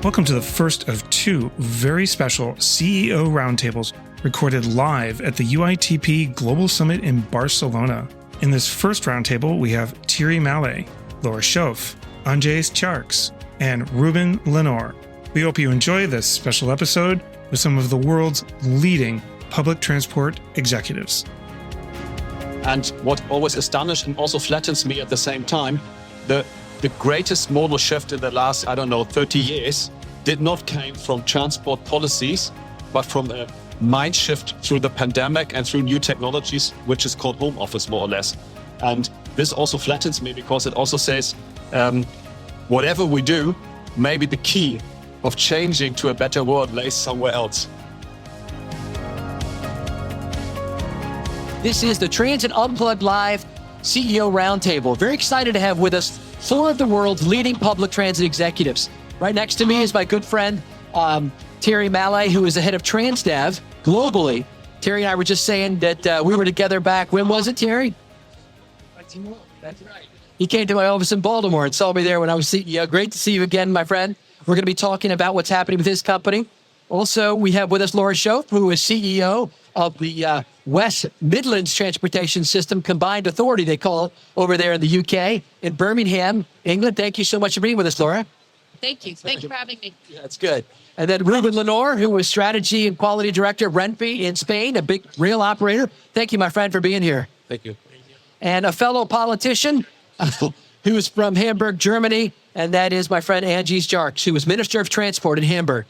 Welcome to the first of two very special CEO Roundtables recorded live at the UITP Global Summit in Barcelona. In this first roundtable, we have Theirry Mallet, Shoaf, Anjes Tjarks, and Ruben Leonor. We hope you enjoy this special episode with some of the world's leading public transport executives. And what always astonishes and also flattens me at the same time, the greatest modal shift in the last, 30 years did not came from transport policies, but from a mind shift through the pandemic and through new technologies, which is called home office, more or less. And this also flattens me because it also says, whatever we do, maybe the key of changing to a better world lays somewhere else. This is the Transit Unplugged Live CEO Roundtable. Very excited to have with us four of the world's leading public transit executives. Right next to me is my good friend, Theirry Mallet, who is the head of TransDev globally. Theirry and I were just saying that we were together back, when was it, Theirry? That's right. He came to my office in Baltimore and saw me there when I was CEO. Great to see you again, my friend. We're going to be talking about what's happening with his company. Also, we have with us Shoaf, who is CEO of the West Midlands Transportation System Combined Authority, they call it, over there in the UK, in Birmingham, England. Thank you so much for being with us, Laura. Thank you. Thank you for having me. Yeah, that's good. And then Ruben Leonor, who is Strategy and Quality Director at Renfe in Spain, a big rail operator. Thank you, my friend, for being here. Thank you. And a fellow politician who is from Hamburg, Germany, and that is my friend Anjes Tjarks, who is Minister of Transport in Hamburg.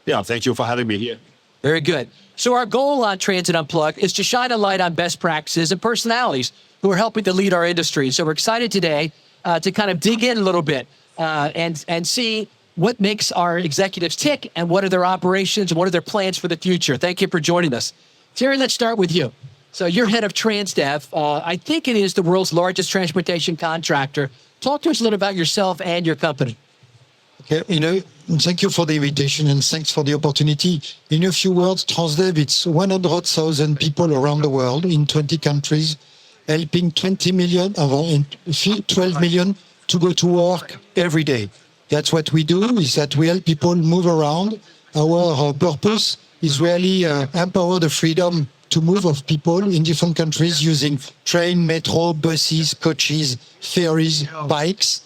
Yeah, thank you for having me here. Very good. So our goal on Transit Unplugged is to shine a light on best practices and personalities who are helping to lead our industry. So we're excited today to kind of dig in a little bit and see what makes our executives tick and what are their operations and what are their plans for the future. Thank you for joining us. Theirry, let's start with you. So you're head of TransDev. I think it is the world's largest transportation contractor. Talk to us a little about yourself and your company. Okay, thank you for the invitation and thanks for the opportunity. In a few words, TransDev, it's 100,000 people around the world in 20 countries, helping 12 million to go to work every day. That's what we do, is that we help people move around. Our purpose is really empower the freedom to move of people in different countries using train, metro, buses, coaches, ferries, bikes,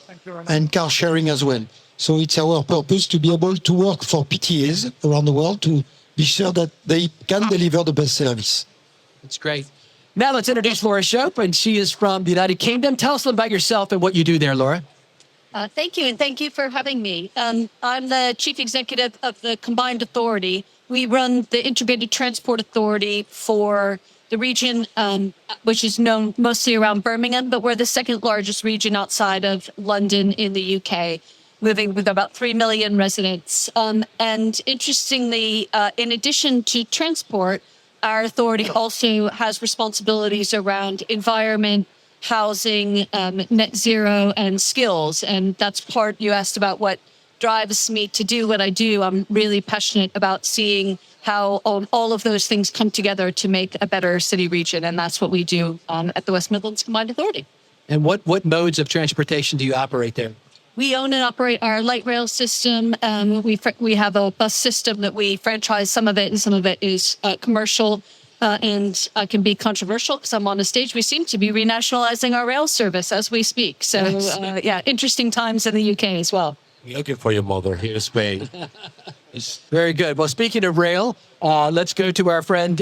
and car sharing as well. So it's our purpose to be able to work for PTAs around the world to be sure that they can deliver the best service. That's great. Now let's introduce Shoaf, and she is from the United Kingdom. Tell us a little about yourself and what you do there, Laura. Thank you, and thank you for having me. I'm the Chief Executive of the Combined Authority. We run the Integrated Transport Authority for the region, which is known mostly around Birmingham, but we're the second largest region outside of London in the UK, living with about 3 million residents. And interestingly, in addition to transport, our authority also has responsibilities around environment, housing, net zero, and skills. And that's part, you asked about what drives me to do what I do. I'm really passionate about seeing how all of those things come together to make a better city region. And that's what we do at the West Midlands Combined Authority. And what modes of transportation do you operate there? We own and operate our light rail system. We have a bus system that we franchise some of it, and some of it is commercial and can be controversial because I'm on a stage. We seem to be renationalizing our rail service as we speak. So, interesting times in the UK as well. Looking for your mother here in Spain. Very good. Well, speaking of rail, let's go to our friend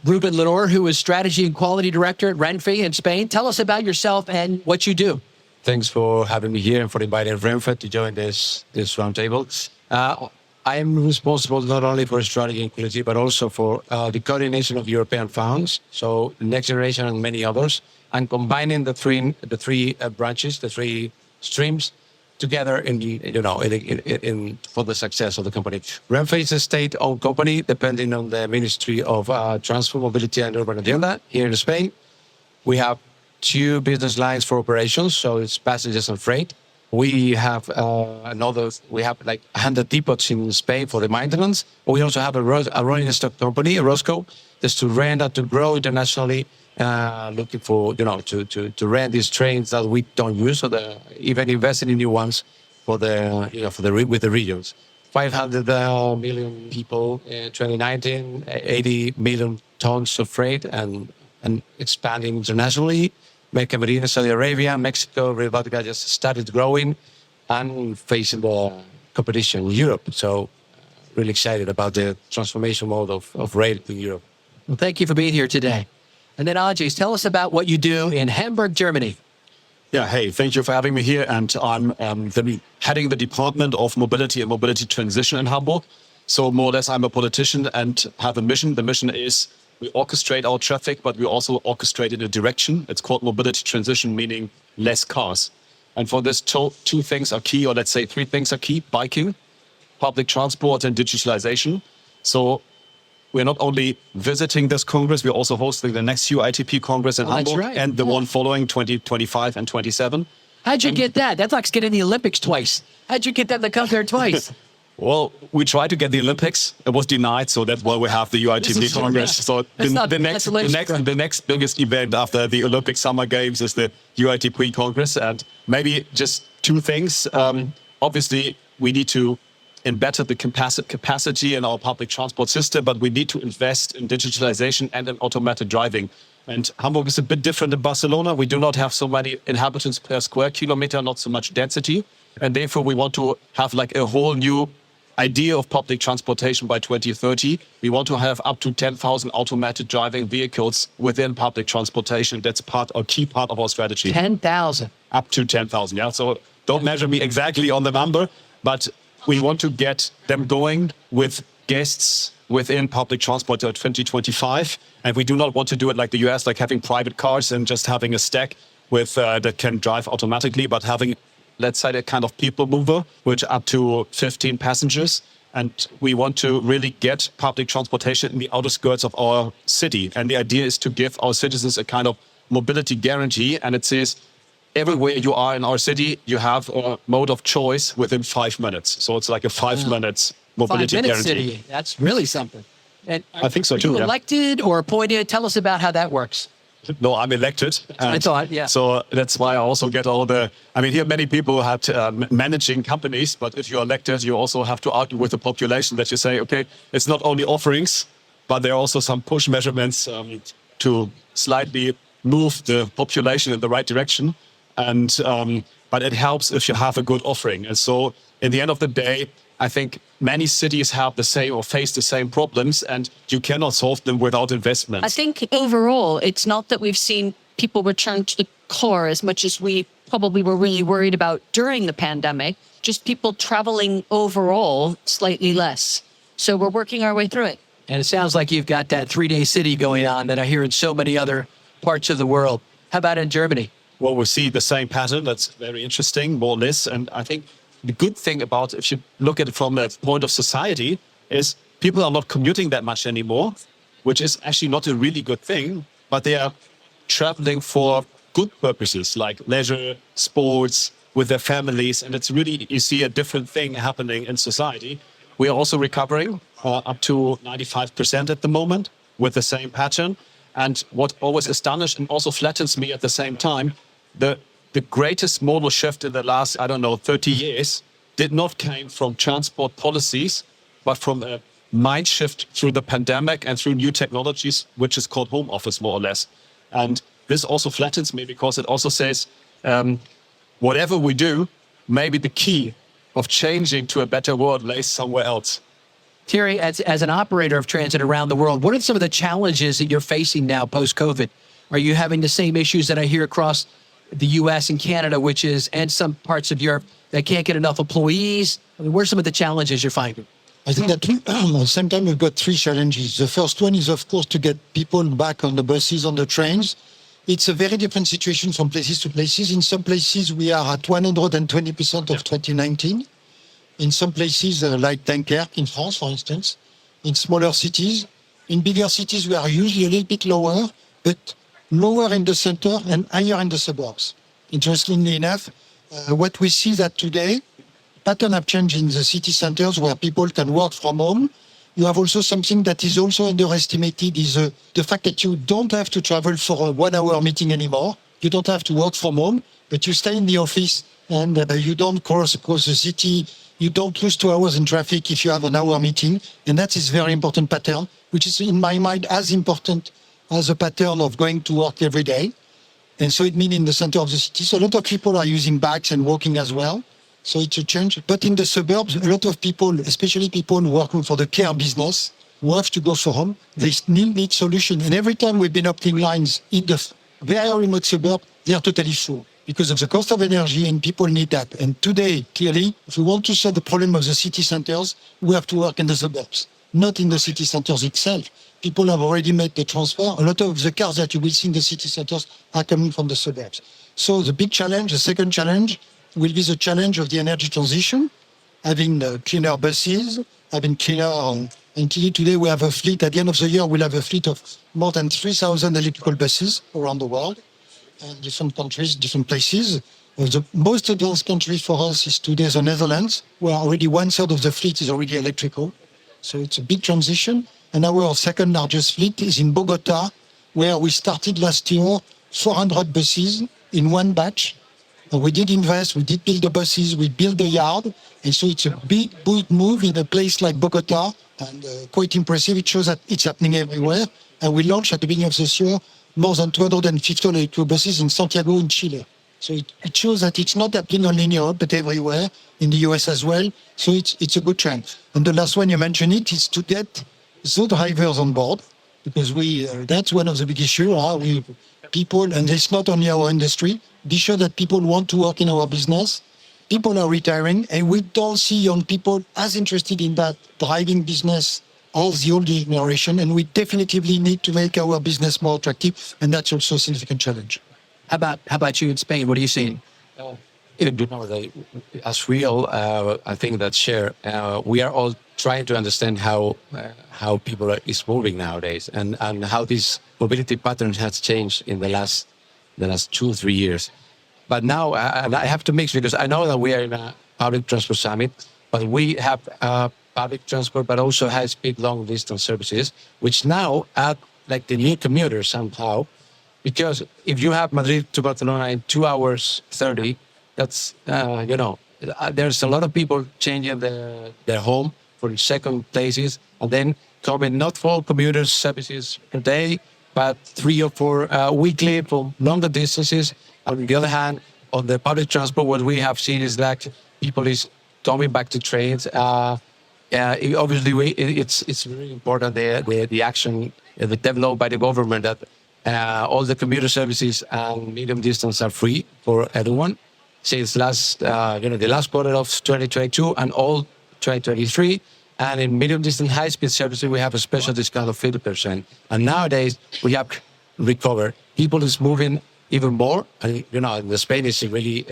Ruben Leonor, who is Strategy and Quality Director at Renfe in Spain. Tell us about yourself and what you do. Thanks for having me here and for inviting Renfe to join this roundtable. I am responsible not only for strategy and quality, but also for the coordination of European funds, so Next Generation and many others, and combining the three branches, the three streams, together for the success of the company. Renfe is a state-owned company, depending on the Ministry of Transport, Mobility and Urban Agenda here in Spain. We have 2 business lines for operations, so it's passengers and freight. We have like 100 depots in Spain for the maintenance. We also have a rolling stock company, a Rosco, just to rent and to grow internationally, looking for, to rent these trains that we don't use, or even investing in new ones with the regions. 500 million people in 2019, 80 million tons of freight, and expanding internationally. Mecca, Medina, Saudi Arabia, Mexico, Republica just started growing and facing the competition in Europe. So really excited about the transformation mode of rail in Europe. Well, thank you for being here today. And then Anjes, tell us about what you do in Hamburg, Germany. Yeah, hey, thank you for having me here. And I'm heading the Department of Mobility and Mobility Transition in Hamburg. So more or less, I'm a politician and have a mission. The mission is we orchestrate our traffic, but we also orchestrate in a direction. It's called mobility transition, meaning less cars. And for this, two things are key, or let's say three things are key: biking, public transport, and digitalization. So we're not only visiting this Congress, we're also hosting the next UITP Congress in Hamburg, right. and the one following 2025 and 27. How'd you get that? That's like getting the Olympics twice. How'd you get them to come there twice? Well, we tried to get the Olympics. It was denied, so that's why we have the UITP Congress. So the next biggest event after the Olympic Summer Games is the UITP Congress. And maybe just two things. Obviously, we need to better the capacity in our public transport system, but we need to invest in digitalization and in automated driving. And Hamburg is a bit different than Barcelona. We do not have so many inhabitants per square kilometer, not so much density. And therefore, we want to have like a whole new idea of public transportation by 2030. We want to have up to 10,000 automated driving vehicles within public transportation. That's a key part of our strategy. 10,000. Up to 10,000, yeah. So don't measure me exactly on the number, but we want to get them going with guests within public transport till 2025. And we do not want to do it like the US, like having private cars and just having a stack with that can drive automatically, but having, let's say, a kind of people mover, which up to 15 passengers. And we want to really get public transportation in the outer skirts of our city. And the idea is to give our citizens a kind of mobility guarantee. And it says, everywhere you are in our city, you have a mode of choice within 5 minutes. So it's like a 5 minutes mobility 5 minute guarantee. city. That's really something. And I think so too. Are you yeah. elected or appointed? Tell us about how that works. No, I'm elected. I thought, yeah. So that's why I also get all the... I mean, here many people have managing companies, but if you're elected, you also have to argue with the population that you say, okay, it's not only offerings, but there are also some push measurements to slightly move the population in the right direction. And but it helps if you have a good offering. And so in the end of the day, I think many cities have the same or face the same problems, and you cannot solve them without investment. I think overall, it's not that we've seen people return to the car as much as we probably were really worried about during the pandemic, just people traveling overall slightly less. So we're working our way through it. And it sounds like you've got that 3-day city going on that I hear in so many other parts of the world. How about in Germany? Well, we see the same pattern. That's very interesting, more or less. And I think the good thing about, if you look at it from the point of society, is people are not commuting that much anymore, which is actually not a really good thing, but they are traveling for good purposes like leisure, sports, with their families. And it's really, you see a different thing happening in society. We are also recovering up to 95% at the moment with the same pattern. And what always astonished and also flattens me at the same time, the greatest modal shift in the last, 30 years did not came from transport policies, but from a mind shift through the pandemic and through new technologies, which is called home office, more or less. And this also flattens me because it also says, whatever we do, maybe the key of changing to a better world lays somewhere else. Theirry, as an operator of transit around the world, what are some of the challenges that you're facing now post-COVID? Are you having the same issues that I hear across the U.S. and Canada, and some parts of Europe that can't get enough employees? I mean, what are some of the challenges you're finding? I think that at the same time, we've got 3 challenges. The first one is, of course, to get people back on the buses, on the trains. It's a very different situation from places to places. In some places, we are at 120% of 2019. In some places, like Dunkerque in France, for instance, in smaller cities. In bigger cities, we are usually a little bit lower, but lower in the center and higher in the suburbs. Interestingly enough, what we see that today, pattern have changed in the city centers where people can work from home. You have also something that is also underestimated is the fact that you don't have to travel for a 1-hour meeting anymore. You don't have to work from home, but you stay in the office and you don't cross across the city You don't lose 2 hours in traffic if you have an hour meeting. And that is very important pattern, which is in my mind as important as a pattern of going to work every day. And so it means in the center of the city. So a lot of people are using bikes and walking as well. So it's a change. But in the suburbs, a lot of people, especially people working for the care business, who have to go for home, they still need solution. And every time we've been opening lines in the very remote suburb, they are totally full because of the cost of energy, and people need that. And today, clearly, if we want to solve the problem of the city centers, we have to work in the suburbs, not in the city centers itself. People have already made the transfer. A lot of the cars that you will see in the city centers are coming from the suburbs. So the big challenge, the second challenge, will be the challenge of the energy transition, having cleaner buses, having cleaner... And today we have a fleet, at the end of the year, we'll have a fleet of more than 3,000 electrical buses around the world, and different countries, different places. The most advanced country for us is today the Netherlands, where already 1/3 of the fleet is already electrical. So it's a big transition. And our second largest fleet is in Bogota, where we started last year 400 buses in one batch. And we did invest, we did build the buses, we built the yard. And so it's a big move in a place like Bogota, and quite impressive. It shows that it's happening everywhere. And we launched at the beginning of this year more than 250 electric buses in Santiago in Chile. So it shows that it's not happening only in Europe, but everywhere, in the US as well. So it's a good trend. And the last one you mentioned is to get the drivers on board, because that's one of the big issues. People, and it's not only our industry, be sure that people want to work in our business. People are retiring, and we don't see young people as interested in that driving business as the older generation, and we definitively need to make our business more attractive, and that's also a significant challenge. How about you in Spain? What are you seeing? As we all, I think that share, we are all trying to understand how people is moving nowadays, and how this mobility pattern has changed in the last 2-3 years. But now I have to mix, because I know that we are in a public transport summit, but we have public transport, but also high-speed, long-distance services, which now add like the new commuters somehow. Because if you have Madrid to Barcelona in 2 hours 30, that's, there's a lot of people changing their home for second places, and then coming not for commuter services per day, but 3 or 4 weekly for longer distances. On the other hand, on the public transport, what we have seen is that people is coming back to trains. Obviously, it's really important the action developed by the government that all the commuter services and medium distance are free for everyone since the last quarter of 2022 and all 2023. And in medium distance high speed services, we have a special discount of 50%. And nowadays we have recovered. People is moving even more. And, the Spain is a really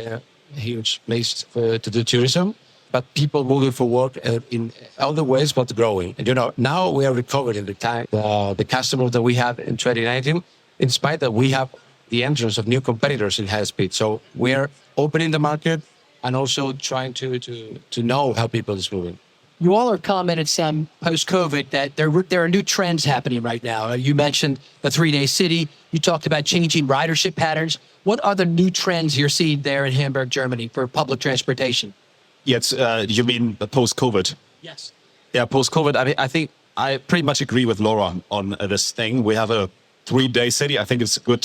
huge place to do tourism, but people moving for work in other ways, but growing. And, now we are recovering the customers that we had in 2019, in spite that we have the entrance of new competitors in high speed. So we are opening the market and also trying to know how people is moving. You all are commented, Sam, post-COVID, that there are new trends happening right now. You mentioned the 3-day city. You talked about changing ridership patterns. What other new trends you're seeing there in Hamburg, Germany, for public transportation? Yes, you mean post-COVID? Yes. Yeah, post-COVID. I mean, I think I pretty much agree with Laura on this thing. We have a 3-day city. I think it's a good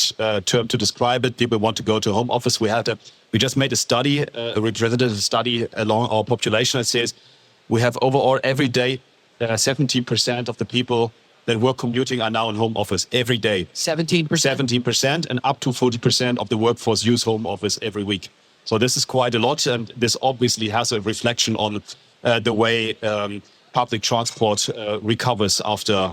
term to describe it. People want to go to home office. We just made a study, a representative study along our population that says we have overall every day 17% of the people that were commuting are now in home office every day. 17%? 17%, and up to 40% of the workforce use home office every week. So this is quite a lot, and this obviously has a reflection on the way public transport recovers after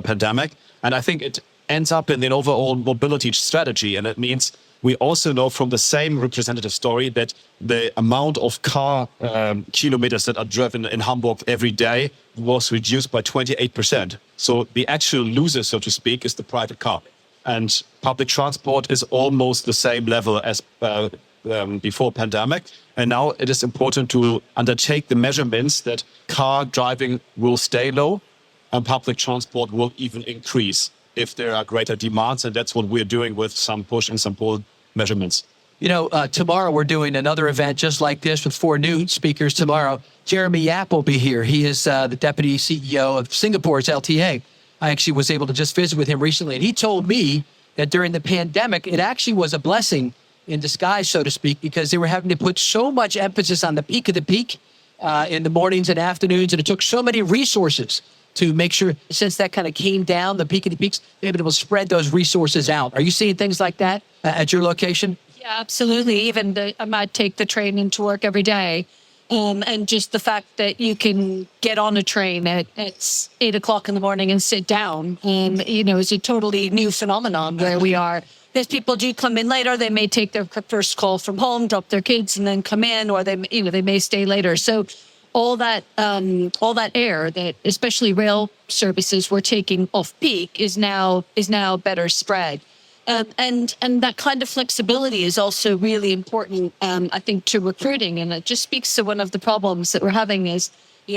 pandemic. And I think it ends up in an overall mobility strategy, and it means we also know from the same representative story that the amount of car kilometers that are driven in Hamburg every day was reduced by 28%. So the actual loser, so to speak, is the private car. And public transport is almost the same level as before pandemic. And now it is important to undertake the measurements that car driving will stay low and public transport will even increase if there are greater demands. And that's what we're doing with some push and some pull measurements. Tomorrow we're doing another event just like this with 4 new speakers tomorrow. Jeremy Yap will be here. He is the deputy CEO of Singapore's LTA. I actually was able to just visit with him recently, and he told me that during the pandemic, it actually was a blessing in disguise, so to speak, because they were having to put so much emphasis on the peak of the peak in the mornings and afternoons, and it took so many resources to make sure, since that kind of came down, the peak of the peaks, they've been able to spread those resources out. Are you seeing things like that at your location? Yeah, absolutely. Even I might take the train into work every day. And just the fact that you can get on a train at 8 o'clock in the morning and sit down, is a totally new phenomenon where we are. There's people do come in later. They may take their first call from home, drop their kids, and then come in, or they may stay later. So all that air that especially rail services were taking off peak is now better spread. And that kind of flexibility is also really important, I think, to recruiting. And it just speaks to one of the problems that we're having is,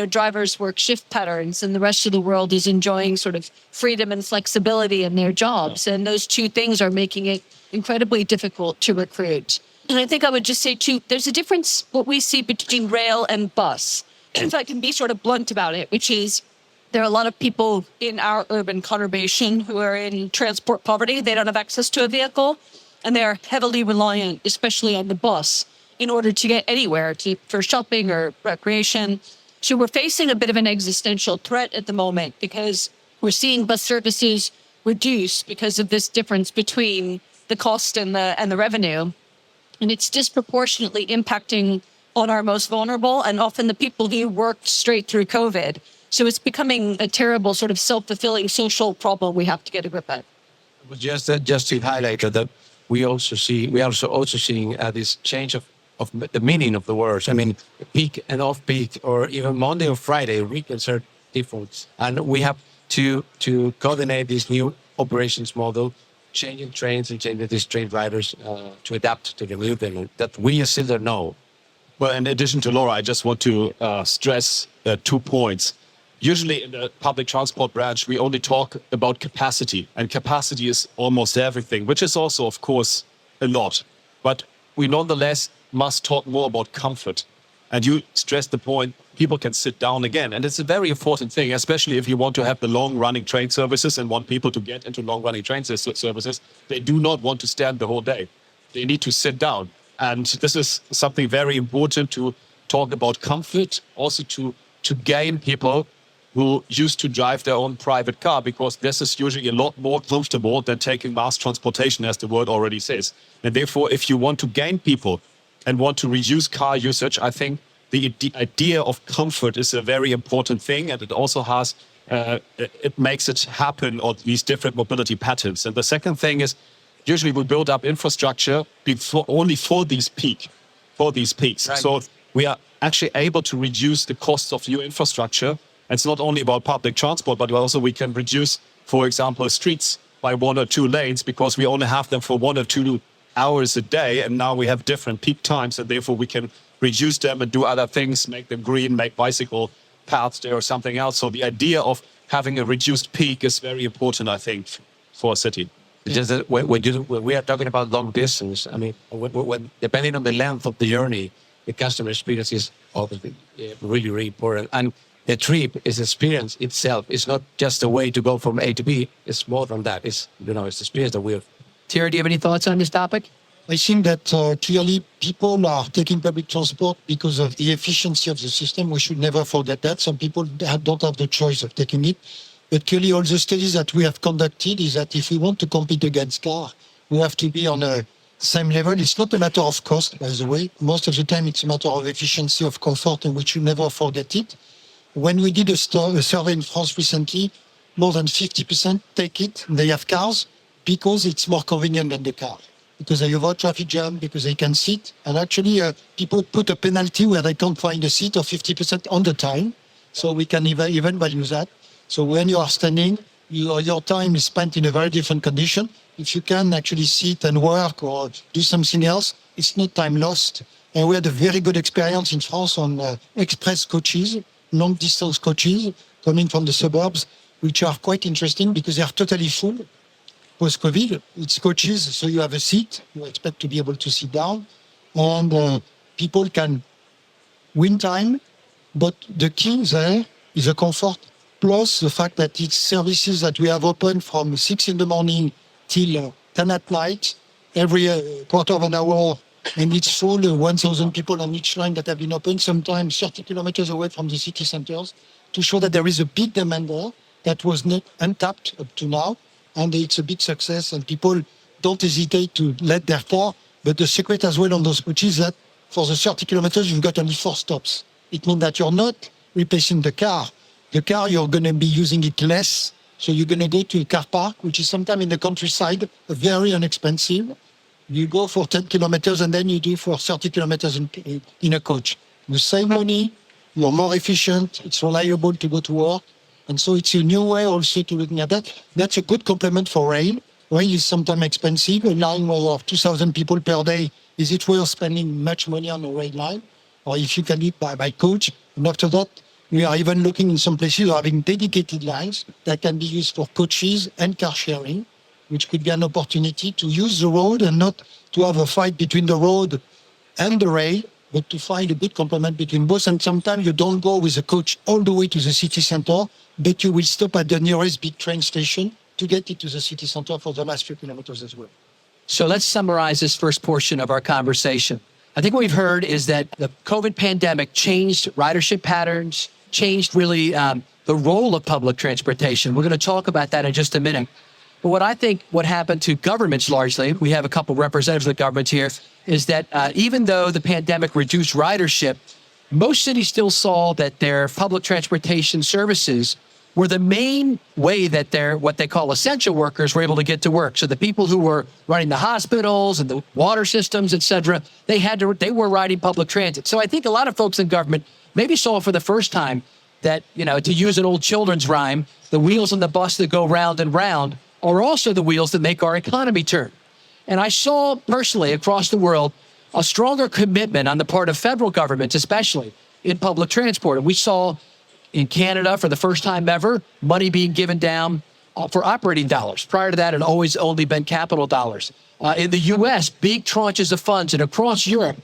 drivers work shift patterns and the rest of the world is enjoying sort of freedom and flexibility in their jobs. And those two things are making it incredibly difficult to recruit. And I think I would just say, too, there's a difference, what we see between rail and bus. If I can be sort of blunt about it, which is, there are a lot of people in our urban conurbation who are in transport poverty. They don't have access to a vehicle, and they're heavily reliant, especially on the bus, in order to get anywhere, for shopping or recreation. So we're facing a bit of an existential threat at the moment because we're seeing bus services reduce because of this difference between the cost and the revenue. And it's disproportionately impacting on our most vulnerable and often the people who worked straight through COVID. So it's becoming a terrible sort of self-fulfilling social problem we have to get a grip at. Just to highlight that we are also seeing this change of the meaning of the words. I mean, peak and off-peak, or even Monday or Friday, weekends are different. And we have to coordinate this new operations model, changing trains and changing these train riders to adapt to the new thing that we still don't know. Well, in addition to Laura, I just want to stress 2 points. Usually in the public transport branch, we only talk about capacity, and capacity is almost everything, which is also, of course, a lot. But we nonetheless must talk more about comfort. And you stressed the point, people can sit down again. And it's a very important thing, especially if you want to have the long-running train services and want people to get into long-running train services. They do not want to stand the whole day. They need to sit down. And this is something very important to talk about comfort, also to gain people who used to drive their own private car, because this is usually a lot more comfortable than taking mass transportation, as the word already says. And therefore, if you want to gain people and want to reduce car usage, I think the idea of comfort is a very important thing, and it also has, it makes it happen on these different mobility patterns. And the second thing is, usually we build up infrastructure only for these peaks. Right. So we are actually able to reduce the costs of new infrastructure. It's not only about public transport, but also we can reduce, for example, streets by 1 or 2 lanes, because we only have them for 1 or 2 hours a day. And now we have different peak times, and therefore we can reduce them and do other things, make them green, make bicycle paths there or something else. So the idea of having a reduced peak is very important, I think, for a city. Just that when we are talking about long distance, I mean, when depending on the length of the journey, the customer experience is obviously really, really important. And the trip is experience itself. It's not just a way to go from A to B. It's more than that. It's the experience that we have. Theirry, do you have any thoughts on this topic? I think that clearly people are taking public transport because of the efficiency of the system. We should never forget that. Some people don't have the choice of taking it. But clearly all the studies that we have conducted is that if we want to compete against car, we have to be on a same level. It's not a matter of cost, by the way. Most of the time it's a matter of efficiency, of comfort, and we should never forget it. When we did a survey in France recently, more than 50% take it. They have cars because it's more convenient than the car. Because they avoid traffic jam, because they can sit. And actually, people put a penalty where they can't find a seat of 50% on the time. So we can even value that. So when you are standing, your time is spent in a very different condition. If you can actually sit and work or do something else, it's not time lost. And we had a very good experience in France on express coaches, long-distance coaches coming from the suburbs, which are quite interesting because they are totally full. post-COVID. It's coaches, so you have a seat. You expect to be able to sit down, and people can win time. But the key there is the comfort, plus the fact that it's services that we have open from 6 a.m. till 10 at night, every quarter of an hour, and it's full, 1,000 people on each line that have been open, sometimes 30 kilometers away from the city centers, to show that there is a big demand there that was not untapped up to now, and it's a big success, and people don't hesitate to let their car. But the secret as well on those coaches is that for the 30 kilometers, you've got only 4 stops. It means that you're not replacing the car. The car, you're going to be using it less. So you're going to go to a car park, which is sometimes in the countryside, very inexpensive. You go for 10 kilometers and then you do for 30 kilometers in a coach. You save money, you're more efficient, it's reliable to go to work. And so it's a new way also to looking at that. That's a good complement for rail. Rail is sometimes expensive. A line of 2,000 people per day, is it worth spending much money on a rail line? Or if you can do it by coach. And after that, we are even looking in some places having dedicated lines that can be used for coaches and car sharing, which could be an opportunity to use the road and not to have a fight between the road and the rail, but to find a good complement between both. And sometimes you don't go with a coach all the way to the city center, but you will stop at the nearest big train station to get it to the city center for the last few kilometers as well. So let's summarize this first portion of our conversation. I think what we've heard is that the COVID pandemic changed ridership patterns, changed really the role of public transportation. We're going to talk about that in just a minute. But what I think what happened to governments largely, we have a couple representatives of the governments here, is that even though the pandemic reduced ridership, most cities still saw that their public transportation services were the main way that their what they call essential workers were able to get to work. So the people who were running the hospitals and the water systems, et cetera, they were riding public transit. So I think a lot of folks in government maybe saw for the first time that, to use an old children's rhyme, the wheels on the bus that go round and round are also the wheels that make our economy turn. And I saw personally across the world a stronger commitment on the part of federal governments, especially in public transport. And we saw in Canada, for the first time ever, money being given down for operating dollars. Prior to that, it had always only been capital dollars. In the U.S., big tranches of funds, and across Europe,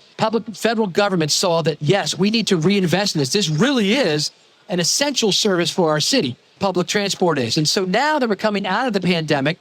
federal governments saw that, yes, we need to reinvest in this. This really is an essential service for our city. Public transport is. And so now that we're coming out of the pandemic,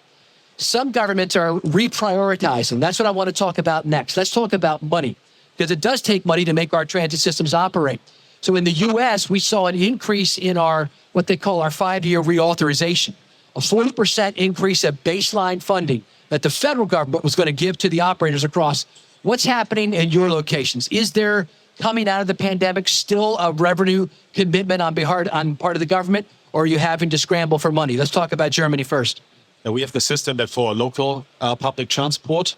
some governments are reprioritizing. That's what I want to talk about next. Let's talk about money, because it does take money to make our transit systems operate. So in the U.S., we saw an increase in what they call our 5-year reauthorization, a 40% increase of baseline funding that the federal government was going to give to the operators across. What's happening in your locations? Is there, coming out of the pandemic, still a revenue commitment on part of the government, or are you having to scramble for money? Let's talk about Germany first. We have the system that for local public transport,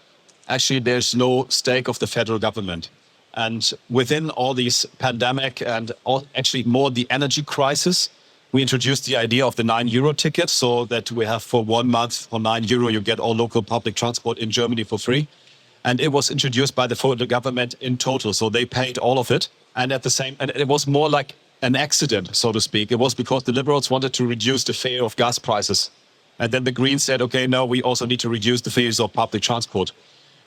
actually there's no stake of the federal government. And within all these pandemic and actually more the energy crisis, we introduced the idea of the €9 ticket, so that we have for 1 month for €9 you get all local public transport in Germany for free. And it was introduced by the federal government in total, so they paid all of it. And and it was more like an accident, so to speak. It was because the Liberals wanted to reduce the fare of gas prices. And then the Greens said, okay, no, we also need to reduce the fares of public transport.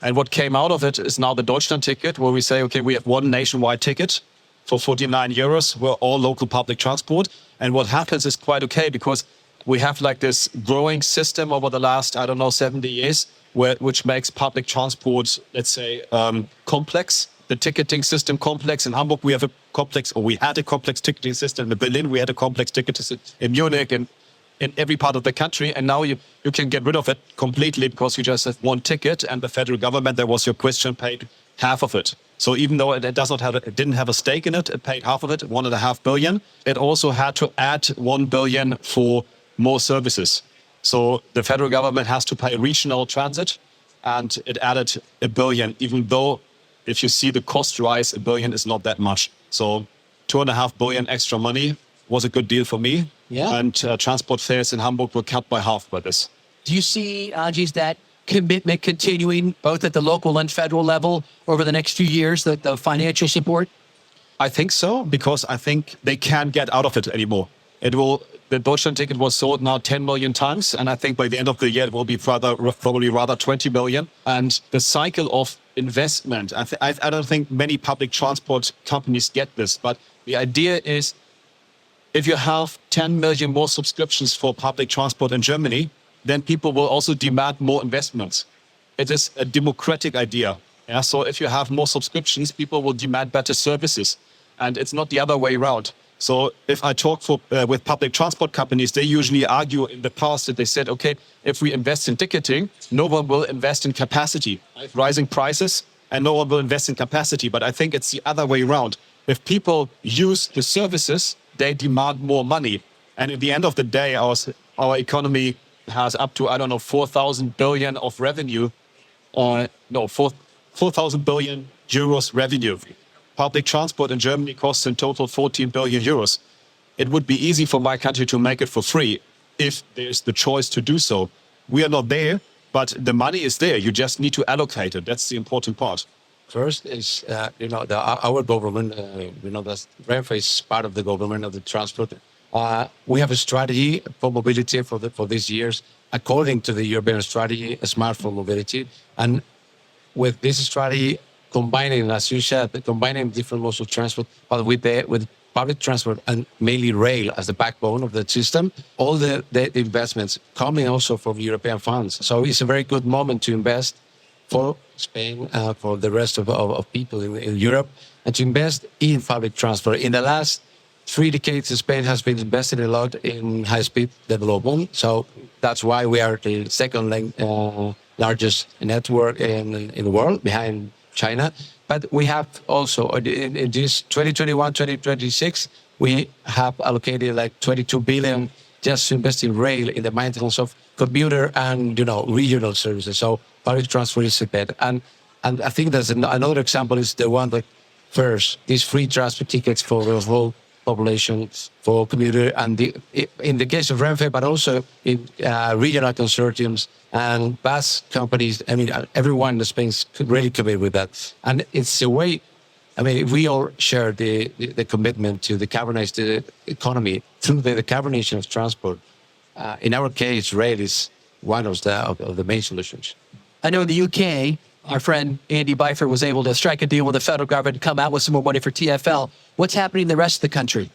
And what came out of it is now the Deutschland ticket, where we say, okay, we have one nationwide ticket for €49. We're all local public transport. And what happens is quite okay, because we have like this growing system over the last, 70 years, which makes public transport, let's say, complex. The ticketing system complex. In Hamburg, we had a complex ticketing system. In Berlin, we had a complex ticketing system. In Munich and in every part of the country. And now you can get rid of it completely because you just have one ticket, and the federal government, that was your question, paid half of it. So even though it didn't have a stake in it, it paid half of it, 1.5 billion. It also had to add 1 billion for more services. So the federal government has to pay regional transit, and it added 1 billion, even though if you see the cost rise, 1 billion is not that much. So 2.5 billion extra money was a good deal for me. Yeah. And transport fares in Hamburg were cut by half by this. Do you see, Anjes, that commitment continuing both at the local and federal level over the next few years, the financial support? I think so, because I think they can't get out of it anymore. the Deutschland ticket was sold now 10 million times. And I think by the end of the year, it will be probably rather 20 million. And the cycle of investment, I don't think many public transport companies get this. But the idea is, if you have 10 million more subscriptions for public transport in Germany, then people will also demand more investments. It is a democratic idea. Yeah? So if you have more subscriptions, people will demand better services. And it's not the other way around. So if I talk with public transport companies, they usually argue in the past that they said, okay, if we invest in ticketing, no one will invest in capacity. Rising prices and no one will invest in capacity. But I think it's the other way around. If people use the services, they demand more money. And at the end of the day, our economy has up to, 4,000 billion of revenue. 4,000 billion euros revenue. Public transport in Germany costs in total 14 billion euros. It would be easy for my country to make it for free if there's the choice to do so. We are not there, but the money is there. You just need to allocate it. That's the important part. First is, our government, that Renfe is part of the government of the transport. We have a strategy for mobility for these years, according to the European strategy, Smart for Mobility. And with this strategy, combining, as you said, combining different modes of transport, but with public transport and mainly rail as the backbone of the system, all the investments coming also from European funds. So it's a very good moment to invest for Spain, for the rest of people in Europe, and to invest in public transport. In the last 3 decades, Spain has been investing a lot in high-speed development. So that's why we are the second largest network in the world, behind China. But we have also, in this 2021, 2026, we have allocated like 22 billion just to invest in rail, in the maintenance of commuter and, regional services. So public transport is a bet. And I think there's another example is the one that first, these free transport tickets for the whole population, for commuter, and in the case of Renfe, but also in regional consortiums and bus companies. I mean, everyone in Spain could really commit with that. And it's a way, if we all share the commitment to decarbonize the economy through the decarbonization of transport, in our case, rail is one of the main solutions. I know in the UK, our friend Andy Byford was able to strike a deal with the federal government to come out with some more money for TfL. What's happening in the rest of the country?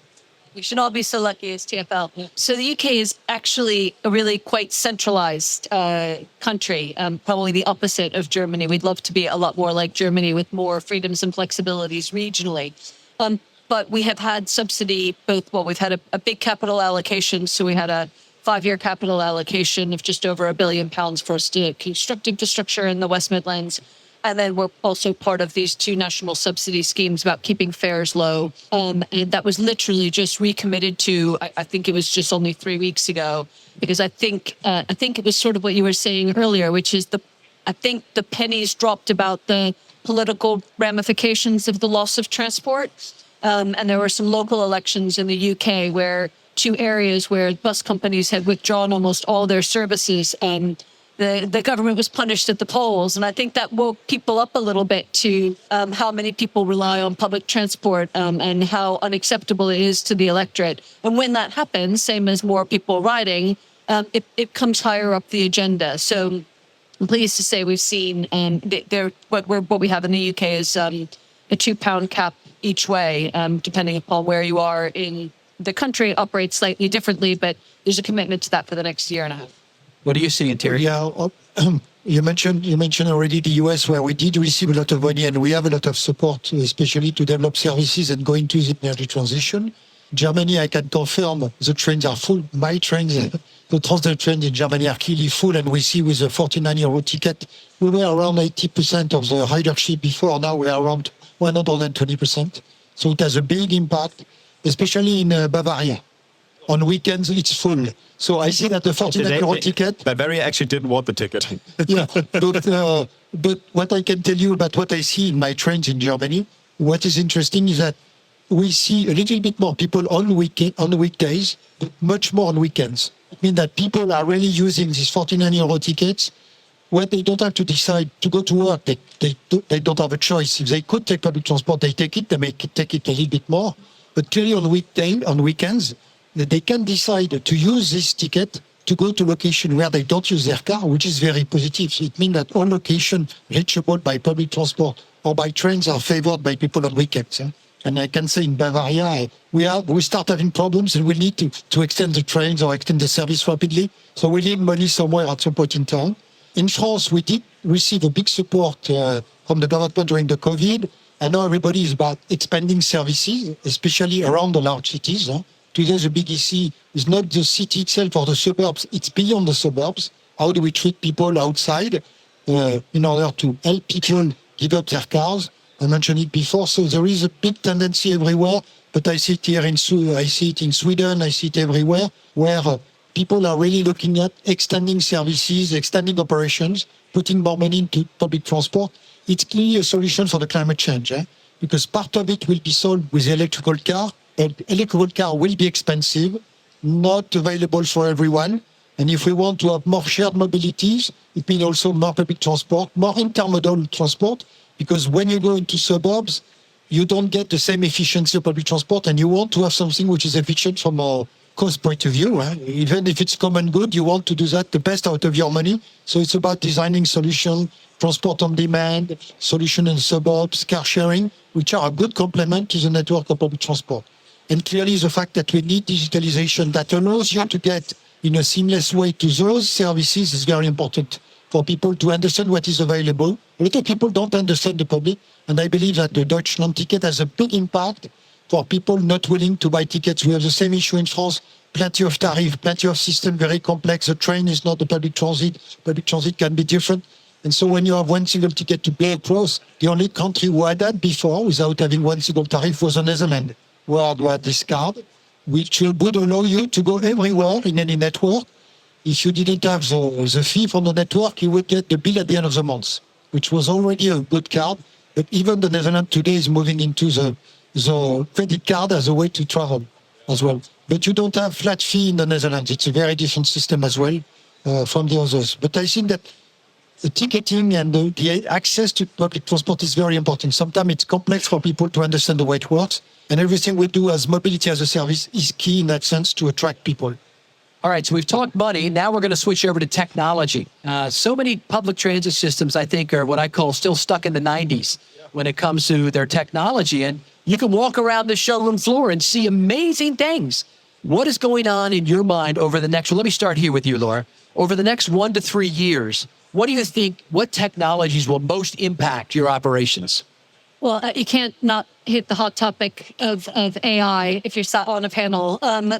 We should all be so lucky as TfL. Yeah. So the UK is actually a really quite centralized country, probably the opposite of Germany. We'd love to be a lot more like Germany with more freedoms and flexibilities regionally. But we have had subsidy, we've had a big capital allocation. So we had a 5-year capital allocation of just over £1 billion for us to construct infrastructure in the West Midlands. And then we're also part of these 2 national subsidy schemes about keeping fares low. And that was literally just recommitted to, I think it was just only 3 weeks ago, because I think it was sort of what you were saying earlier, which is I think the pennies dropped about the political ramifications of the loss of transport. And there were some local elections in the UK where 2 areas where bus companies had withdrawn almost all their services, and the government was punished at the polls. And I think that woke people up a little bit to how many people rely on public transport and how unacceptable it is to the electorate. And when that happens, same as more people riding, it comes higher up the agenda. So I'm pleased to say we've seen what we have in the UK is a £2 cap each way, depending upon where you are in the country. It operates slightly differently, but there's a commitment to that for the next year and a half. What are you seeing, Theirry? Yeah, you mentioned already the US, where we did receive a lot of money, and we have a lot of support, especially to develop services and go into the energy transition. Germany, I can confirm the trains are full. My trains, the transit trains in Germany are clearly full, and we see with the 49 euro ticket, we were around 80% of the ridership before. Now we are around 120%. So it has a big impact, especially in Bavaria. On weekends, it's full. So I see that the 49 euro ticket... Bavaria actually didn't want the ticket. Yeah, but what I can tell you about what I see in my trains in Germany, what is interesting is that we see a little bit more people on weekdays, but much more on weekends. It means that people are really using these 49 euro tickets when they don't have to decide to go to work. They don't have a choice. If they could take public transport, they take it. They may take it a little bit more. But clearly on weekends, that they can decide to use this ticket to go to location where they don't use their car, which is very positive. So it means that all locations reachable by public transport or by trains are favored by people on weekends. And I can say in Bavaria, we start having problems and we need to extend the trains or extend the service rapidly. So we need money somewhere at some point in time. In France, we did receive a big support from the government during the COVID. And now everybody is about expanding services, especially around the large cities. Today, the big issue is not the city itself or the suburbs, it's beyond the suburbs. How do we treat people outside in order to help people give up their cars? I mentioned it before, so there is a big tendency everywhere, but I see it here I see it in Sweden, I see it everywhere, where people are really looking at extending services, extending operations, putting more money into public transport. It's clearly a solution for the climate change, because part of it will be solved with the electrical car, and electrical car will be expensive, not available for everyone. And if we want to have more shared mobilities, it means also more public transport, more intermodal transport, because when you go into suburbs, you don't get the same efficiency of public transport, and you want to have something which is efficient from a cost point of view. Even if it's common good, you want to do that the best out of your money. So it's about designing solutions, transport on demand, solution in suburbs, car sharing, which are a good complement to the network of public transport. And clearly the fact that we need digitalization that allows you to get in a seamless way to those services is very important for people to understand what is available. A lot of people don't understand the public, and I believe that the Deutschland ticket has a big impact for people not willing to buy tickets. We have the same issue in France, plenty of tariff, plenty of system, very complex. The train is not the public transit. Public transit can be different. And so when you have one single ticket to pay across, the only country who had that before without having one single tariff was the Netherlands, where they had this card, which would allow you to go everywhere in any network. If you didn't have the fee from the network, you would get the bill at the end of the month, which was already a good card. But even the Netherlands today is moving into the credit card as a way to travel as well. But you don't have flat fee in the Netherlands. It's a very different system as well from the others. But I think that the ticketing and the access to public transport is very important. Sometimes it's complex for people to understand the way it works. And everything we do as mobility as a service is key in that sense to attract people. All right, so we've talked money. Now we're going to switch over to technology. So many public transit systems, I think, are what I call still stuck in the 90s when it comes to their technology. And you can walk around the showroom floor and see amazing things. What is going on in your mind over the next, well, let me start here with you, Laura. Over the next 1 to 3 years, what do you think, what technologies will most impact your operations? Well, you can't not hit the hot topic of AI if you're sat on a panel.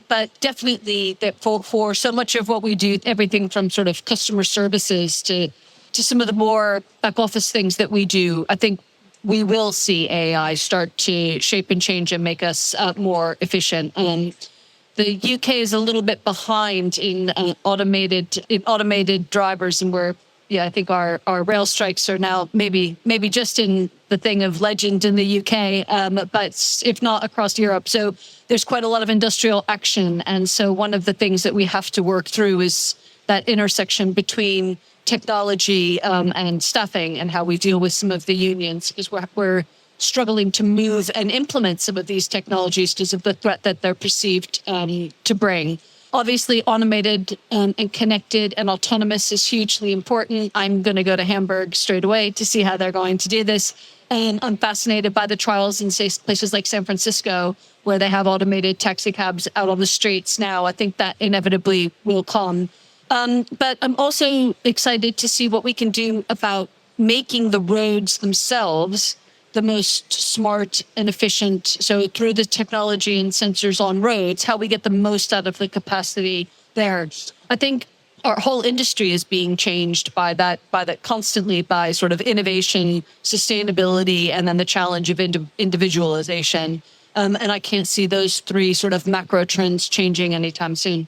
But definitely that for so much of what we do, everything from sort of customer services to some of the more back office things that we do, I think we will see AI start to shape and change and make us more efficient. The UK is a little bit behind in automated drivers, and I think our rail strikes are now maybe just in the thing of legend in the UK, but if not across Europe. So there's quite a lot of industrial action. And so one of the things that we have to work through is that intersection between technology and staffing and how we deal with some of the unions, because we're struggling to move and implement some of these technologies because of the threat that they're perceived to bring. Obviously, automated and connected and autonomous is hugely important. I'm going to go to Hamburg straight away to see how they're going to do this. And I'm fascinated by the trials in places like San Francisco, where they have automated taxi cabs out on the streets now. I think that inevitably will come. But I'm also excited to see what we can do about making the roads themselves the most smart and efficient. So through the technology and sensors on roads, how we get the most out of the capacity there. I think our whole industry is being changed by that constantly by sort of innovation, sustainability, and then the challenge of individualization. And I can't see those three sort of macro trends changing anytime soon.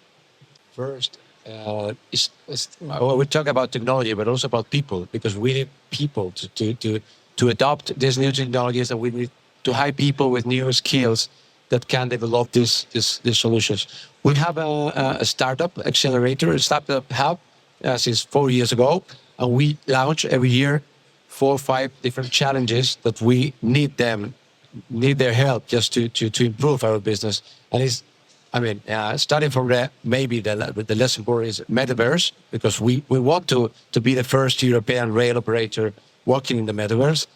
First, we talk about technology, but also about people, because we need people to adopt these new technologies, and we need to hire people with new skills that can develop these solutions. We have a startup accelerator, a startup hub since 4 years ago, and we launch every year 4 or 5 different challenges that we need their help just to improve our business. And it's Starting from there, maybe the lesson more is metaverse, because we want to be the first European rail operator working in the metaverse.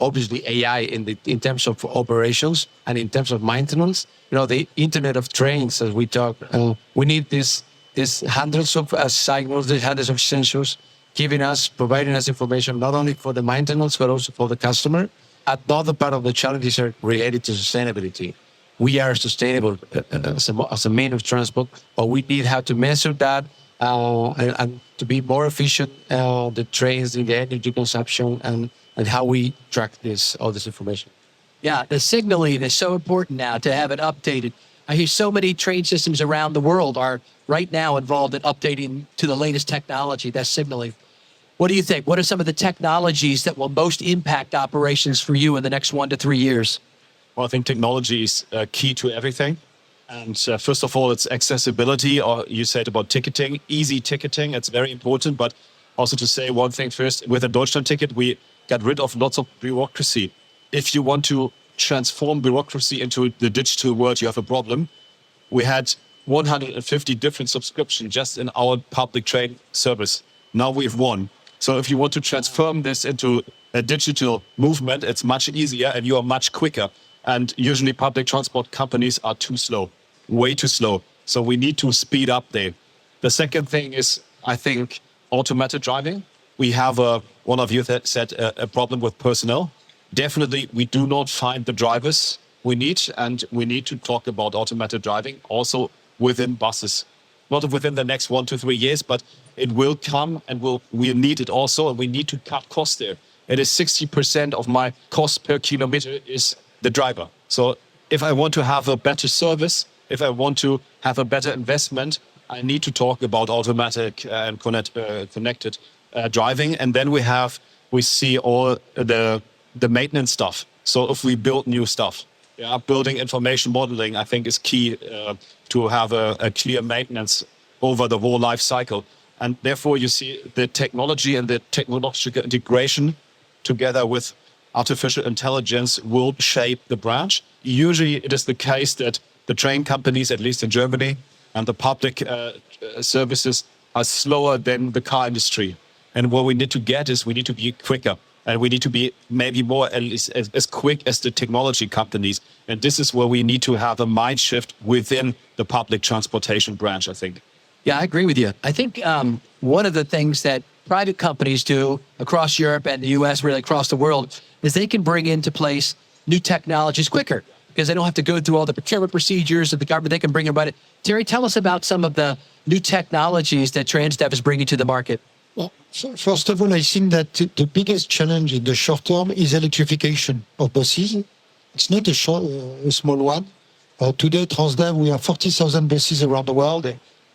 Obviously, AI in terms of operations and in terms of maintenance. The Internet of Trains, as we talk, we need this hundreds of signals, these hundreds of sensors, providing us information not only for the maintenance but also for the customer. Another part of the challenges are related to sustainability. We are sustainable as a mean of transport, but we need how to measure that and to be more efficient, the trains, the energy consumption, and how we track all this information. Yeah, the signaling is so important now to have it updated. I hear so many train systems around the world are right now involved in updating to the latest technology, that's signaling. What do you think? What are some of the technologies that will most impact operations for you in the next 1 to 3 years? Well, I think technology is key to everything. And first of all, it's accessibility, or you said about ticketing, easy ticketing. It's very important. But also to say one thing first, with a Deutschland ticket, we got rid of lots of bureaucracy. If you want to transform bureaucracy into the digital world, you have a problem. We had 150 different subscriptions just in our public train service. Now we have one. So if you want to transform this into a digital movement, it's much easier and you are much quicker. And usually public transport companies are too slow, way too slow. So we need to speed up there. The second thing is, I think, automated driving. We have, one of you said, a problem with personnel. Definitely, we do not find the drivers we need, and we need to talk about automated driving also within buses. Not within the next 1 to 3 years, but it will come, and we need it also, and we need to cut costs there. It is 60% of my cost per kilometer is the driver. So if I want to have a better service, if I want to have a better investment, I need to talk about automatic and connected driving. And then we see all the maintenance stuff. So if we build new stuff, building information modeling, I think is key to have a clear maintenance over the whole life cycle. And therefore you see the technology and the technological integration together with artificial intelligence will shape the branch. Usually it is the case that the train companies, at least in Germany, and the public services are slower than the car industry. And what we need to get is we need to be quicker. And we need to be maybe more at least as quick as the technology companies. And this is where we need to have a mind shift within the public transportation branch, I think. Yeah, I agree with you. I think one of the things that private companies do across Europe and the US, really across the world, is they can bring into place new technologies quicker because they don't have to go through all the procurement procedures of the government. They can bring about it. Theirry, tell us about some of the new technologies that Transdev is bringing to the market. Well, first of all, I think that the biggest challenge in the short term is electrification of buses. It's not a small one. Today, Transdev, we have 40,000 buses around the world,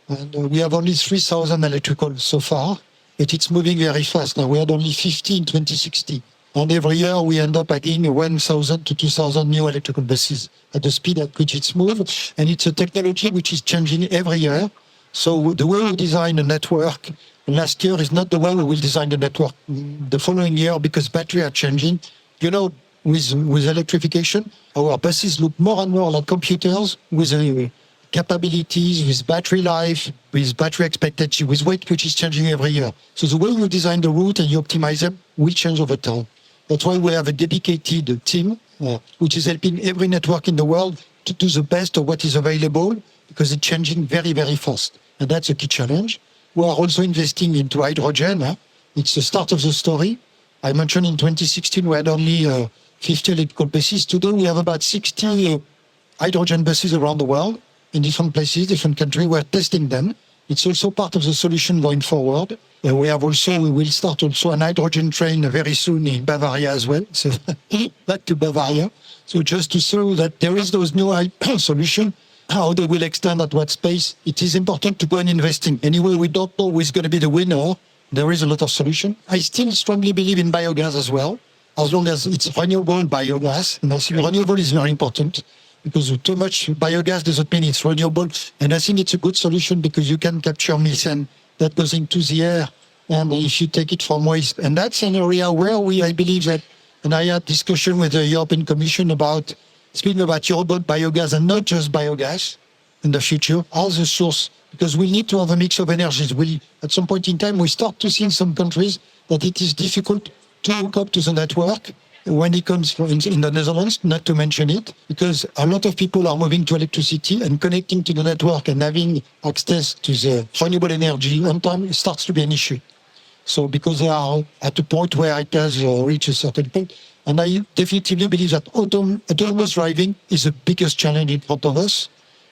and we have only 3,000 electrical so far. It's moving very fast. Now, we had only 50 in 2060. And every year, we end up adding 1,000 to 2,000 new electrical buses at the speed at which it's moved. And it's a technology which is changing every year. So the way we design a network last year is not the way we will design the network the following year because batteries are changing. With electrification, our buses look more and more like computers with capabilities, with battery life, with battery expectancy, with weight, which is changing every year. So the way you design the route and you optimize them will change over time. That's why we have a dedicated team, which is helping every network in the world to do the best of what is available because it's changing very, very fast. And that's a key challenge. We are also investing into hydrogen. It's the start of the story. I mentioned in 2016, we had only 50 electrical buses. Today, we have about 60 hydrogen buses around the world in different places, different countries. We're testing them. It's also part of the solution going forward. We will start also an hydrogen train very soon in Bavaria as well. So back to Bavaria. So just to show that there is those new solutions, how they will extend at what space. It is important to go and investing. Anyway, we don't know who is going to be the winner. There is a lot of solution. I still strongly believe in biogas as well, as long as it's renewable biogas. And I think renewable is very important because too much biogas doesn't mean it's renewable. And I think it's a good solution because you can capture methane that goes into the air. And if you take it from waste, and that's an area where I believe that, and I had discussion with the European Commission about speaking about biogas and not just biogas. in the future as a source, because we need to have a mix of energies. At some point in time, we start to see in some countries that it is difficult to hook up to the network when it comes in the Netherlands, not to mention it, because a lot of people are moving to electricity and connecting to the network and having access to the renewable energy on time, it starts to be an issue. So because they are at a point where it has reached a certain point. And I definitively believe that autonomous driving is the biggest challenge in front of us,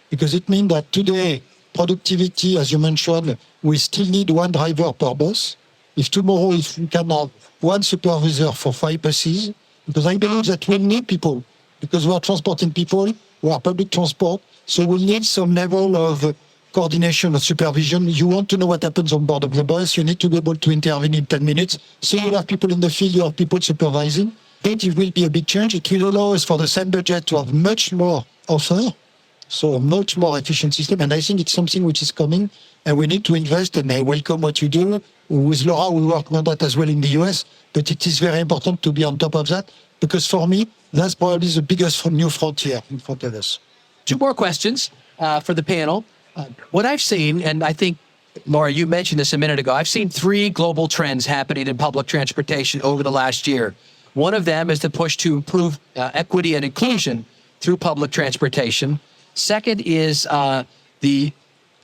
because it means that today, productivity, as you mentioned, we still need one driver per bus. If tomorrow, if we can have one supervisor for 5 buses, because I believe that we need people, because we are transporting people, we are public transport, so we need some level of coordination or supervision. You want to know what happens on board of the bus, you need to be able to intervene in 10 minutes. So you have people in the field, you have people supervising. It will be a big change. It will allow us for the same budget to have much more offer, so a much more efficient system. And I think it's something which is coming, and we need to invest, and I welcome what you do. With Laura, we work on that as well in the US, but it is very important to be on top of that, because for me, that's probably the biggest new frontier in front of us. 2 more questions for the panel. What I've seen, and I think, Laura, you mentioned this a minute ago, I've seen 3 global trends happening in public transportation over the last year. One of them is the push to improve equity and inclusion through public transportation. Second is the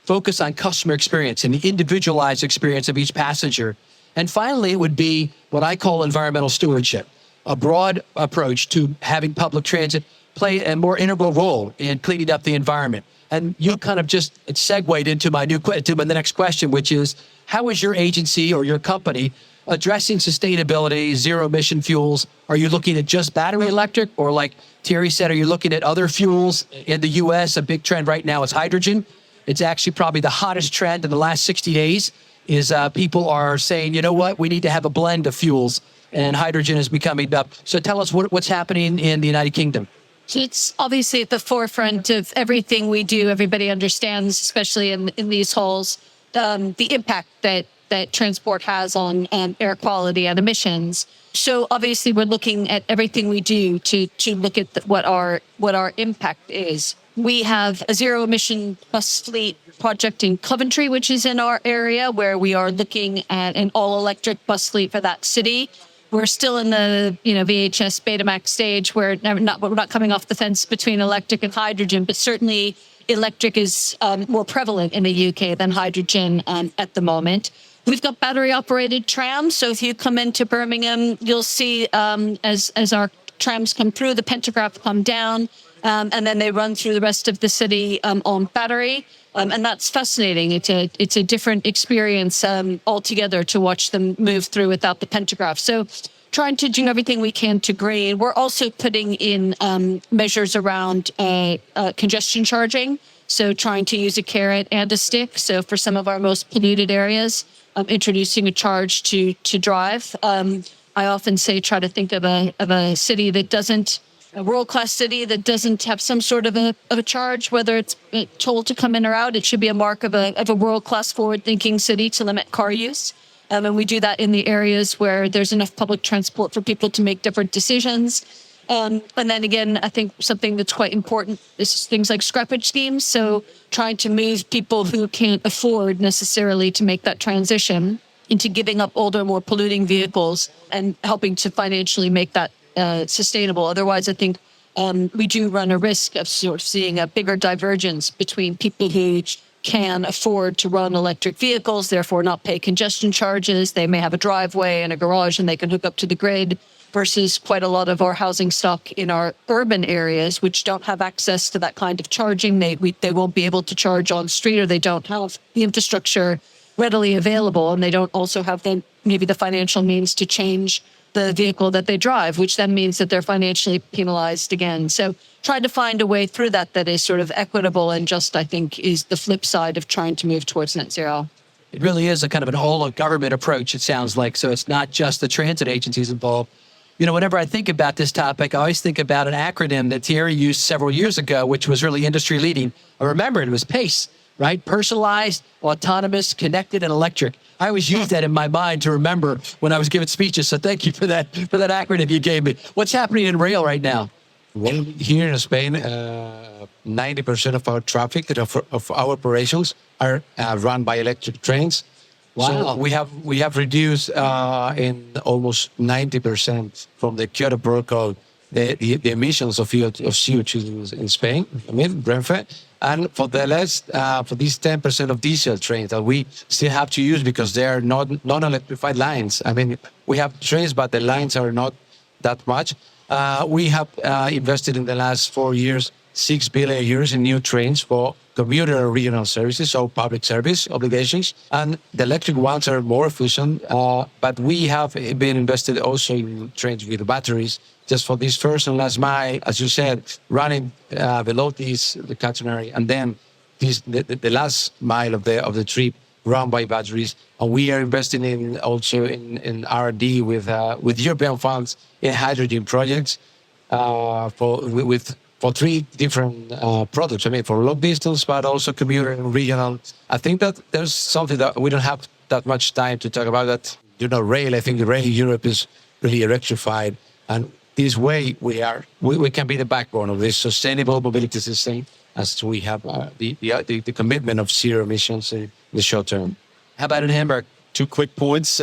focus on customer experience and the individualized experience of each passenger. And finally, it would be what I call environmental stewardship, a broad approach to having public transit play a more integral role in cleaning up the environment. And you kind of just segued into the next question, which is, how is your agency or your company addressing sustainability, zero emission fuels? Are you looking at just battery electric, or like Theirry said, are you looking at other fuels? In the US, a big trend right now is hydrogen. It's actually probably the hottest trend in the last 60 days is people are saying, you know what, we need to have a blend of fuels, and hydrogen is becoming up. So tell us what's happening in the United Kingdom. So it's obviously at the forefront of everything we do. Everybody understands, especially in these halls, the impact that transport has on air quality and emissions. So obviously we're looking at everything we do to look at what our impact is. We have a zero emission bus fleet project in Coventry, which is in our area, where we are looking at an all electric bus fleet for that city. We're still in the VHS Betamax stage where we're not coming off the fence between electric and hydrogen, but certainly electric is more prevalent in the UK than hydrogen at the moment. We've got battery operated trams. So if you come into Birmingham, you'll see as our trams come through, the pantograph come down, and then they run through the rest of the city on battery. And that's fascinating. It's a different experience altogether to watch them move through without the pantograph. So trying to do everything we can to green. We're also putting in measures around congestion charging. So trying to use a carrot and a stick. So for some of our most polluted areas, introducing a charge to drive. I often say, try to think of a city that doesn't, a world-class city that doesn't have some sort of a charge, whether it's told to come in or out. It should be a mark of a world-class forward-thinking city to limit car use. And we do that in the areas where there's enough public transport for people to make different decisions. And then again, I think something that's quite important is things like scrappage schemes. So trying to move people who can't afford necessarily to make that transition into giving up older, more polluting vehicles and helping to financially make that sustainable. Otherwise, I think we do run a risk of sort of seeing a bigger divergence between people who can afford to run electric vehicles, therefore not pay congestion charges. They may have a driveway and a garage and they can hook up to the grid, versus quite a lot of our housing stock in our urban areas, which don't have access to that kind of charging. They won't be able to charge on street, or they don't have the infrastructure readily available, and they don't also have maybe the financial means to change the vehicle that they drive, which then means that they're financially penalized again. So trying to find a way through that is sort of equitable and just, I think, is the flip side of trying to move towards net zero. It really is a kind of an whole-of-government approach, it sounds like. So it's not just the transit agencies involved. You know, whenever I think about this topic, I always think about an acronym that Theirry used several years ago, which was really industry leading. I remember it was PACE, right? Personalized, autonomous, connected, and electric. I always use that in my mind to remember when I was giving speeches. So thank you for that acronym you gave me. What's happening in rail right now? Well, here in Spain, 90% of our traffic, of our operations are run by electric trains. Wow. So we have reduced in almost 90% from the Kyoto Protocol the emissions of CO2 in Spain. I mean, Renfe. And for the for these 10% of diesel trains that we still have to use because they are not non-electrified lines. I mean, we have trains, but the lines are not that much. We have invested in the last 4 years 6 billion euros in new trains for commuter and regional services, so public service obligations. And the electric ones are more efficient, but we have been invested also in trains with batteries, just for this first and last mile, as you said, running below the catenary, and then the last mile of the trip run by batteries. And we are investing in also in R&D with European funds in hydrogen projects for 3 different products. I mean, for long distance, but also commuter and regional. I think that there's something that we don't have that much time to talk about. That rail. I think the rail in Europe is really electrified, and this way we can be the backbone of this sustainable mobility system, as we have the commitment of zero emissions in the short term. How about in Hamburg? 2 quick points.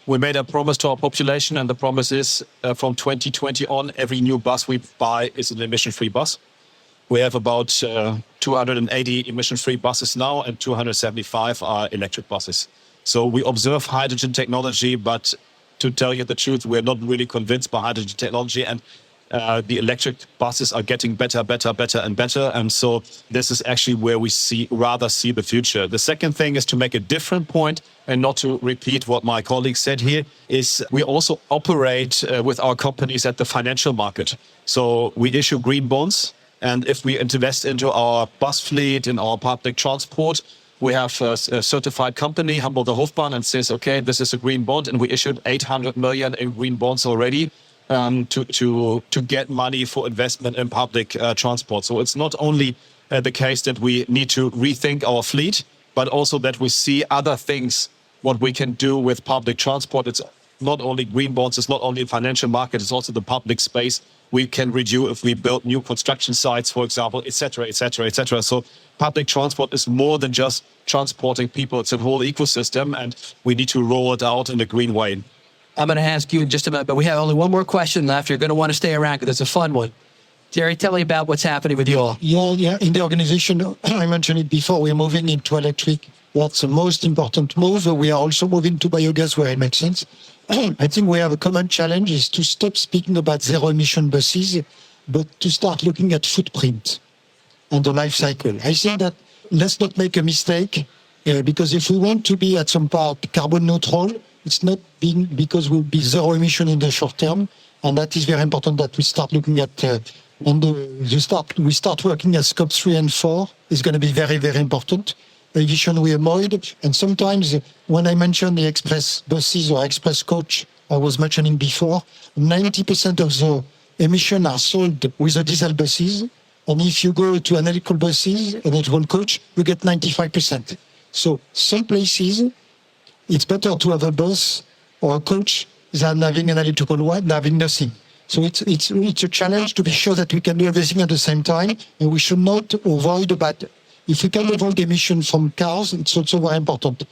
We made a promise to our population, and the promise is from 2020 on, every new bus we buy is an emission-free bus. We have about 280 emission-free buses now, and 275 are electric buses. So we observe hydrogen technology, but to tell you the truth, we're not really convinced by hydrogen technology, and the electric buses are getting better and better. And so this is actually where we rather see the future. The second thing is to make a different point, and not to repeat what my colleague said here, is we also operate with our companies at the financial market. So we issue green bonds, and if we invest into our bus fleet, in our public transport, we have a certified company, Hamburg Hofbahn, and says, okay, this is a green bond, and we issued 800 million in green bonds already to get money for investment in public transport. So it's not only the case that we need to rethink our fleet, but also that we see other things, what we can do with public transport. It's not only green bonds, it's not only the financial market, it's also the public space we can reduce if we build new construction sites, for example, etc., etc., etc. So public transport is more than just transporting people. It's a whole ecosystem, and we need to roll it out in a green way. I'm going to ask you in just a minute, but we have only one more question left. You're going to want to stay around because it's a fun one. Theirry, tell me about what's happening with you all. Yeah, in the organization, I mentioned it before, we're moving into electric. That's the most important move. We are also moving to biogas where it makes sense. I think we have a common challenge is to stop speaking about zero emission buses, but to start looking at footprint and the life cycle. I think that let's not make a mistake, because if we want to be at some part carbon neutral, it's not being because we'll be zero emission in the short term, and that is very important that we start looking at. We start working at scope 3 and 4 is going to be very, very important. Aviation we avoid, and sometimes when I mention the express buses or express coach I was mentioning before, 90% of the emission are sold with the diesel buses, and if you go to an electrical buses, an electrical coach, you get 95%. So some places, it's better to have a bus or a coach than having an electrical one, than having nothing. So it's a challenge to be sure that we can do everything at the same time, and we should not avoid about. If we can avoid emissions from cars, it's also very important.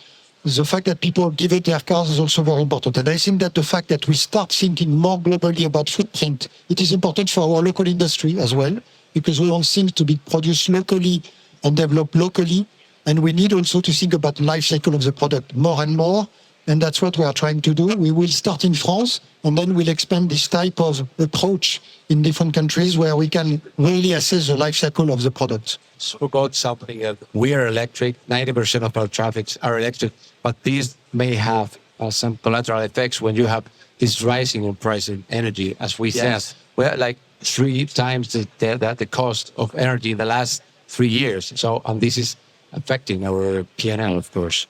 The fact that people give it their cars is also very important. And I think that the fact that we start thinking more globally about footprint, it is important for our local industry as well, because we want things to be produced locally and developed locally. And we need also to think about the life cycle of the product more and more. And that's what we are trying to do. We will start in France, and then we'll expand this type of approach in different countries where we can really assess the life cycle of the product. So about something that we are electric, 90% of our traffic are electric, but these may have some collateral effects when you have this rising in price of energy. As we said, we're like 3 times the cost of energy in the last 3 years. So, and this is affecting our P&L, of course.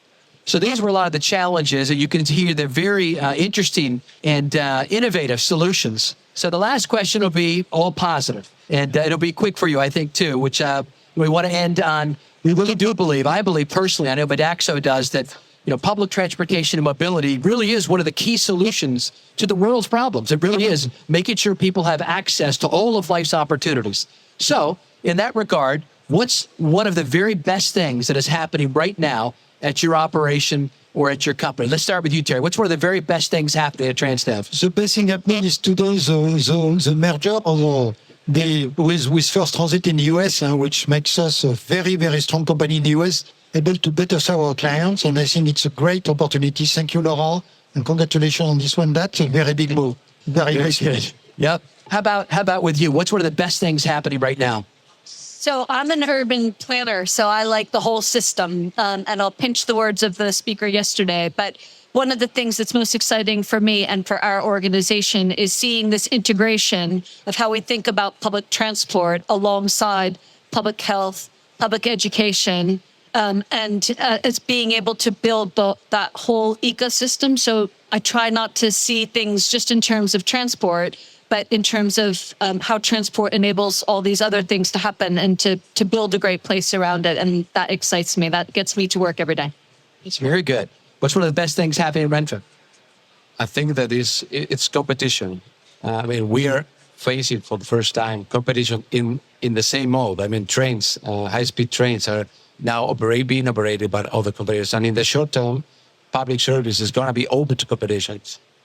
So these were a lot of the challenges, and you can hear they're very interesting and innovative solutions. So the last question will be all positive, and it'll be quick for you, I think, too, which we want to end on. We really do believe, I believe personally, I know Bedaxo does, that public transportation and mobility really is one of the key solutions to the world's problems. It really is making sure people have access to all of life's opportunities. So in that regard, what's one of the very best things that is happening right now at your operation or at your company? Let's start with you, Theirry. What's one of the very best things happening at Transdev? The best thing happening is today the merger of with First Transit in the US, which makes us a very, very strong company in the US, able to better serve our clients. And I think it's a great opportunity. Thank you, Laurent, and congratulations on this one. That's a very big move. Very good. Yep. How about with you? What's one of the best things happening right now? So I'm an urban planner, so I like the whole system. And I'll pinch the words of the speaker yesterday. But one of the things that's most exciting for me and for our organization is seeing this integration of how we think about public transport alongside public health, public education, and it's being able to build that whole ecosystem. So I try not to see things just in terms of transport, but in terms of how transport enables all these other things to happen and to build a great place around it. And that excites me. That gets me to work every day. It's very good. What's one of the best things happening in Renfe? I think that it's competition. We are facing for the first time competition in the same mode. Trains, high-speed trains are now being operated by other competitors. And in the short term, public service is going to be open to competition.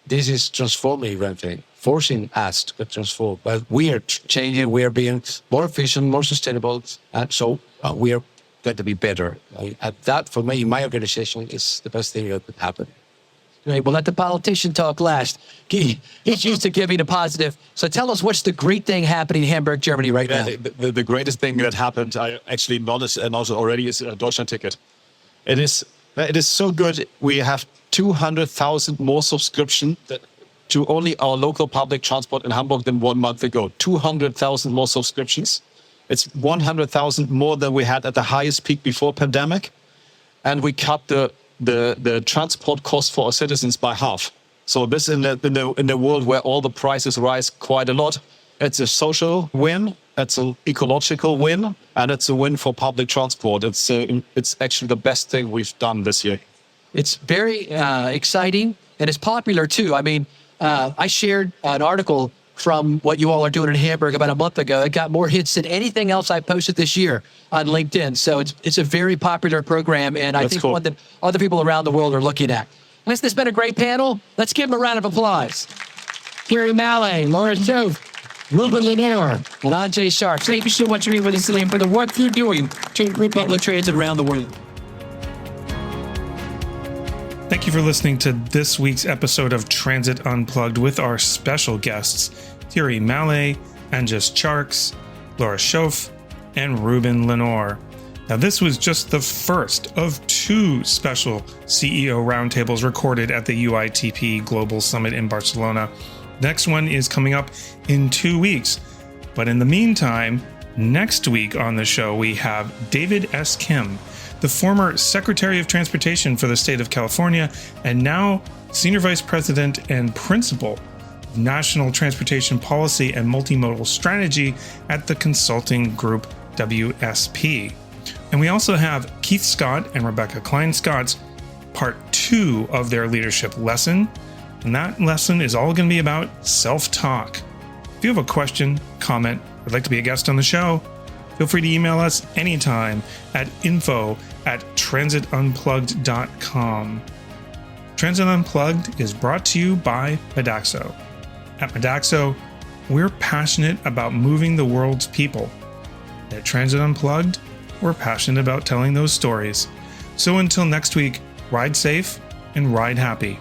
This is transforming Renfe, forcing us to transform. But we are changing. We are being more efficient, more sustainable. And so we are going to be better. That, for me, in my organization, is the best thing that could happen. Great. We'll let the politician talk last. He's used to giving a positive. So tell us, what's the great thing happening in Hamburg, Germany right now? The greatest thing that happened, I actually noticed and also already, is Deutschland ticket. It is so good. We have 200,000 more subscription to only our local public transport in Hamburg than 1 month ago. 200,000 more subscriptions. It's 100,000 more than we had at the highest peak before pandemic. And we cut the transport cost for our citizens by half. So this in the world where all the prices rise quite a lot, it's a social win, it's an ecological win, and it's a win for public transport. It's actually the best thing we've done this year. It's very exciting, and it's popular too. I shared an article from what you all are doing in Hamburg about a month ago. It got more hits than anything else I posted this year on LinkedIn. So it's a very popular program, and I think one that other people around the world are looking at. Listen, it's been a great panel. Let's give them a round of applause. Theirry Mallet, Shoaf, Ruben Leonor, and Anjes Tjarks. Thank you so much for being with us today and for the work you're doing to improve public transit around the world. Thank you for listening to this week's episode of Transit Unplugged with our special guests, Theirry Mallet, Anjes Tjarks, Shoaf, and Ruben Leonor. Now, this was just the first of 2 special CEO roundtables recorded at the UITP Global Summit in Barcelona. Next one is coming up in 2 weeks. But in the meantime, next week on the show, we have David S. Kim, the former Secretary of Transportation for the state of California, and now Senior Vice President and Principal of National Transportation Policy and Multimodal Strategy at the consulting group WSP. And we also have Keith Scott and Rebecca Klein-Scott's part 2 of their leadership lesson. And that lesson is all going to be about self-talk. If you have a question, comment, or would like to be a guest on the show, feel free to email us anytime at info@transitunplugged.com. Transit Unplugged is brought to you by Modaxo. At Modaxo, we're passionate about moving the world's people. At Transit Unplugged, we're passionate about telling those stories. So until next week, ride safe and ride happy.